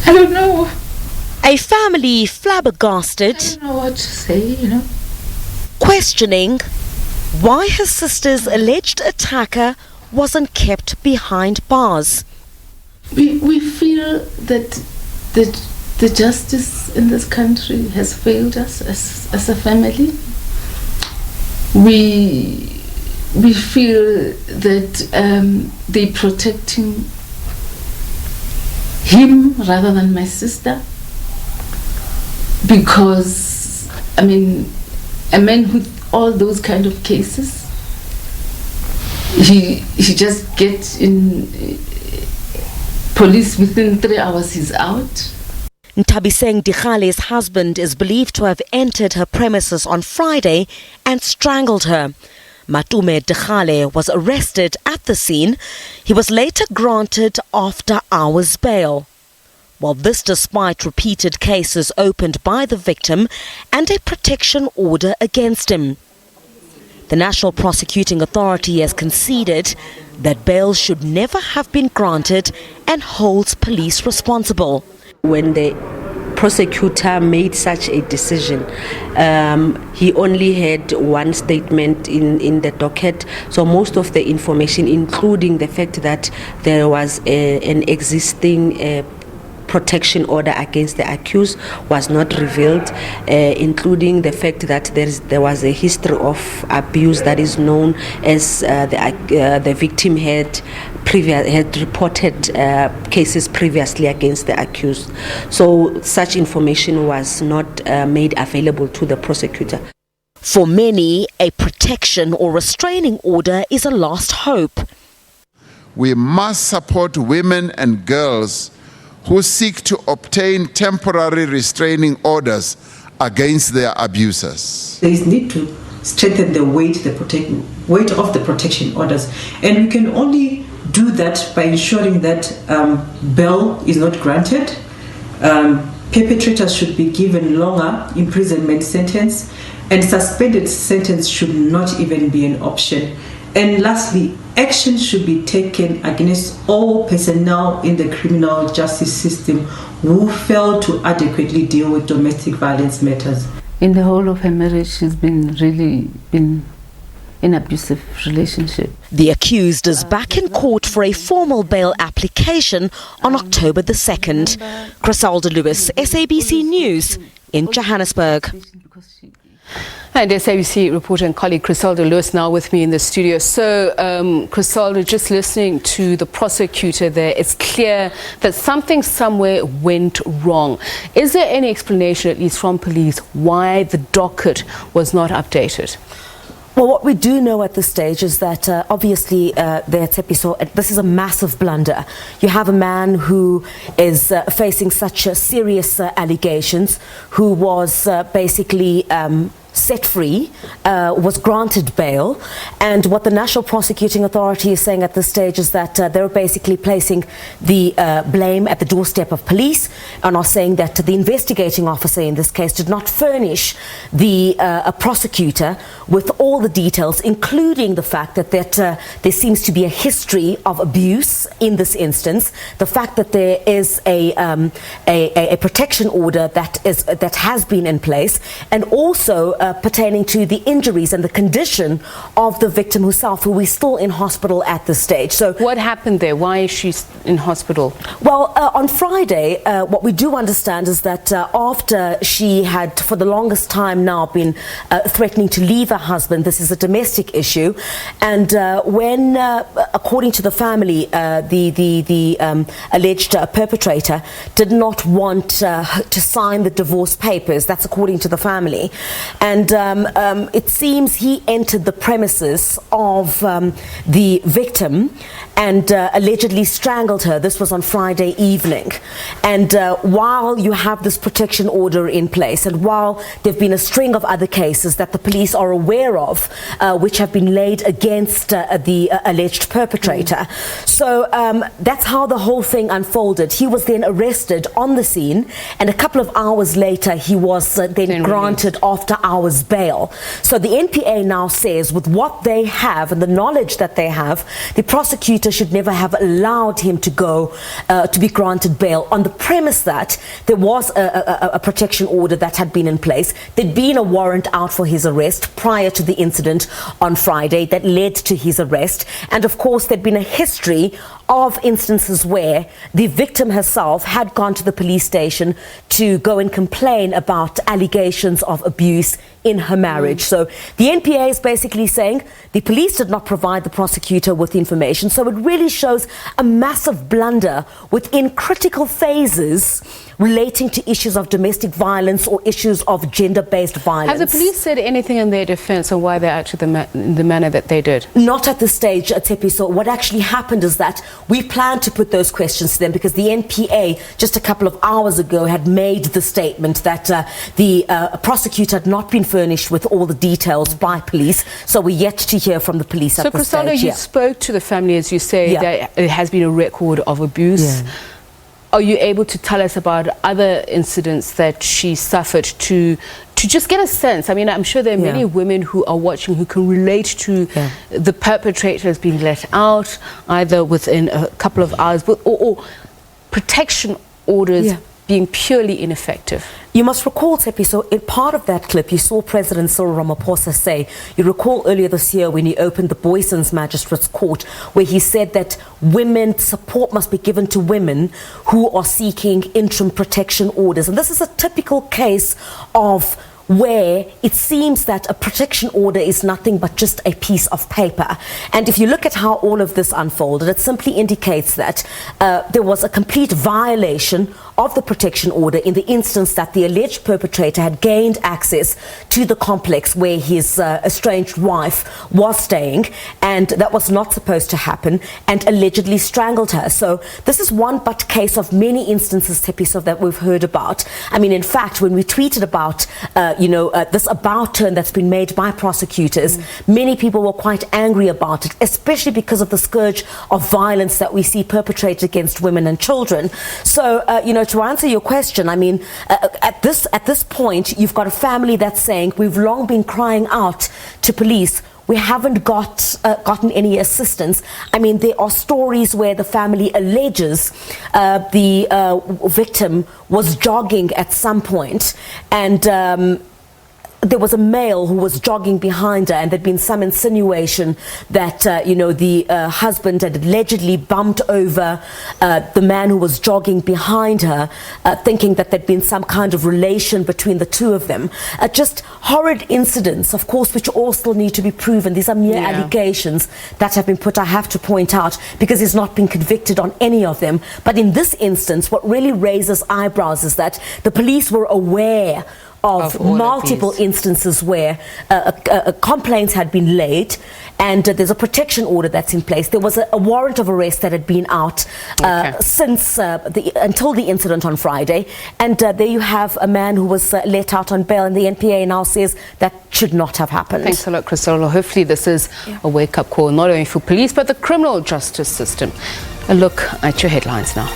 I don't know. A family flabbergasted. I don't know what to say, Questioning why his sister's alleged attacker wasn't kept behind bars. We feel that the justice in this country has failed us as a family. We feel that they're protecting him rather than my sister, because a man with all those kind of cases, he just gets in police within 3 hours, he's out. Nthabiseng Dikgale's husband is believed to have entered her premises on Friday and strangled her. Matome Dikgale was arrested at the scene. He was later granted after-hours bail. Well, this despite repeated cases opened by the victim and a protection order against him. The National Prosecuting Authority has conceded that bail should never have been granted and holds police responsible. When the prosecutor made such a decision, he only had one statement in the docket, so most of the information, including the fact that there was an existing protection order against the accused, was not revealed, including the fact that there was a history of abuse that is known as the victim had reported cases previously against the accused. So such information was not made available to the prosecutor. For many, a protection or restraining order is a last hope. We must support women and girls who seek to obtain temporary restraining orders against their abusers. There is need to strengthen the weight of the protection orders, and we can only do that by ensuring that bail is not granted. Perpetrators should be given longer imprisonment sentence, and suspended sentence should not even be an option. And lastly, action should be taken against all personnel in the criminal justice system who fail to adequately deal with domestic violence matters. In the whole of her marriage, she's been in an abusive relationship. The accused is back in court for a formal bail application on October the 2nd. Chriselda Lewis, SABC News in Johannesburg. And SABC reporter and colleague Chriselda Lewis now with me in the studio. So, Chriselda, just listening to the prosecutor there, it's clear that something somewhere went wrong. Is there any explanation, at least from police, why the docket was not updated? Well, what we do know at this stage is that obviously this is a massive blunder. You have a man who is facing such serious allegations, who was basically set free, was granted bail, and what the National Prosecuting Authority is saying at this stage is that they're basically placing the blame at the doorstep of police, and are saying that the investigating officer in this case did not furnish the prosecutor with all the details, including the fact that there seems to be a history of abuse in this instance, the fact that there is a protection order that has been in place, and also pertaining to the injuries and the condition of the victim herself, who is still in hospital at this stage. So, what happened there? Why is she in hospital? Well, on Friday, what we do understand is that after she had, for the longest time now, been threatening to leave her husband, this is a domestic issue, and when, according to the family, the alleged perpetrator did not want to sign the divorce papers. That's according to the family. And it seems he entered the premises of the victim and allegedly strangled her. This was on Friday evening. And while you have this protection order in place, and while there have been a string of other cases that the police are aware of, which have been laid against the alleged perpetrator. So that's how the whole thing unfolded. He was then arrested on the scene, and a couple of hours later he was then granted after-hours hours bail. So the NPA now says, with what they have and the knowledge that they have, the prosecutor should never have allowed him to go to be granted bail on the premise that there was a protection order that had been in place. There'd been a warrant out for his arrest prior to the incident on Friday that led to his arrest. And of course, there'd been a history of instances where the victim herself had gone to the police station to go and complain about allegations of abuse in her marriage. So the NPA is basically saying the police did not provide the prosecutor with information. So it really shows a massive blunder within critical phases relating to issues of domestic violence or issues of gender-based violence. Have the police said anything in their defense on why they acted in the manner that they did? Not at this stage, Tshepi. So what actually happened is that we planned to put those questions to them because the NPA just a couple of hours ago had made the statement that the prosecutor had not been furnished with all the details by police. So we're yet to hear from the police at this stage. So, Chriselda, you spoke to the family, as you say, that it has been a record of abuse. Yeah. Are you able to tell us about other incidents that she suffered to just get a sense? I mean, I'm sure there are many women who are watching who can relate to the perpetrators being let out either within a couple of hours or protection orders being purely ineffective. You must recall, Tshepi, so in part of that clip, you saw President Cyril Ramaphosa say, you recall earlier this year when he opened the Boyson's Magistrate's Court, where he said that support must be given to women who are seeking interim protection orders. And this is a typical case of where it seems that a protection order is nothing but just a piece of paper. And if you look at how all of this unfolded, it simply indicates that there was a complete violation of the protection order in the instance that the alleged perpetrator had gained access to the complex where his estranged wife was staying, and that was not supposed to happen, and allegedly strangled her. So this is one but case of many instances, Tshepi, that we've heard about. I mean, in fact, when we tweeted about this about turn that's been made by prosecutors, many people were quite angry about it, especially because of the scourge of violence that we see perpetrated against women and children. So, to answer your question, I mean, at this point, you've got a family that's saying, we've long been crying out to police. We haven't gotten any assistance. I mean, there are stories where the family alleges the victim was jogging at some point, and there was a male who was jogging behind her, and there'd been some insinuation that the husband had allegedly bumped over the man who was jogging behind her, thinking that there'd been some kind of relation between the two of them. Just horrid incidents, of course, which all still need to be proven. These are mere allegations that have been put, I have to point out, because he's not been convicted on any of them. But in this instance, what really raises eyebrows is that the police were aware of multiple instances where complaints had been laid, and there's a protection order that's in place. There was a warrant of arrest that had been out since until the incident on Friday, and there you have a man who was let out on bail, and the NPA now says that should not have happened. Thanks a lot, Chriselda. Hopefully this is a wake-up call, not only for police, but the criminal justice system. A look at your headlines now.